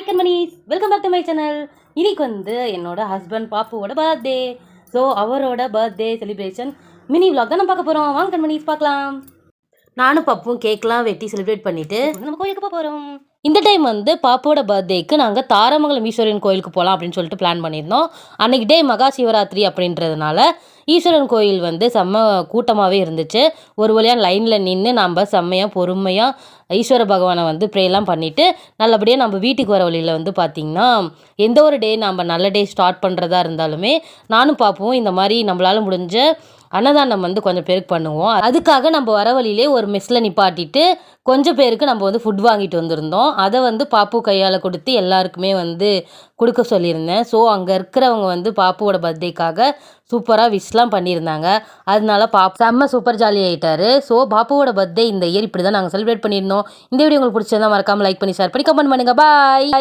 கண்மணிஸ் welcome back to my channel. இன்னைக்கு என்னோட husband பாப்புவோட பர்த்டே. ஸோ அவரோட பர்த்டே செலிப்ரேஷன் மினி விளாக் தான் நம்ம பார்க்க போகிறோம். வாங்க கண்மணிஸ் பார்க்கலாம். நானும் பாப்பும் கேக்லாம் வெட்டி செலிப்ரேட் பண்ணிவிட்டு நம்ம கோயிலுக்கு போக போகிறோம். இந்த டைம் பாப்போட பர்த்டேக்கு நாங்கள் தாரமங்கலம் ஈஸ்வரன் கோயிலுக்கு போகலாம் அப்படின்னு சொல்லிட்டு பிளான் பண்ணியிருந்தோம். அன்றைக்கி டே மகா சிவராத்திரி அப்படின்றதுனால ஈஸ்வரன் கோயில் செம்ம கூட்டமாகவே இருந்துச்சு. ஒரு வழியாக லைனில் நின்று நம்ம செம்மையாக பொறுமையாக ஈஸ்வர பகவானை ப்ரேலாம் பண்ணிவிட்டு நல்லபடியாக நம்ம வீட்டுக்கு வர வழியில் பார்த்திங்கன்னா எந்த ஒரு டே நம்ம நல்ல டே ஸ்டார்ட் பண்ணுறதா இருந்தாலுமே நானும் பார்ப்போம் இந்த மாதிரி நம்மளால் முடிஞ்ச அன்னதானம் கொஞ்சம் பேருக்கு பண்ணுவோம். அதுக்காக நம்ம வர வழியிலே ஒரு மெஸ்ஸில் நிப்பாட்டிட்டு கொஞ்சம் பேருக்கு நம்ம ஃபுட் வாங்கிட்டு வந்திருந்தோம். அதை பாப்பு கையால் கொடுத்து எல்லாருக்குமே கொடுக்க சொல்லியிருந்தேன். ஸோ அங்கே இருக்கிறவங்க பாப்புவோட பர்த்டேக்காக சூப்பராக விஷ்லாம் பண்ணியிருந்தாங்க. அதனால பாப்பு செம்ம சூப்பர் ஜாலி ஆகிட்டாரு. ஸோ பாப்புவோட பர்த்டே இந்த இயர் இப்படி தான் நாங்கள் செலிப்ரேட் பண்ணியிருந்தோம். இந்த வீடியோ உங்களுக்கு பிடிச்சிருந்தா மறக்காமல் லைக் பண்ணி ஷேர் பண்ணி கமெண்ட் பண்ணுங்கள். பாய்.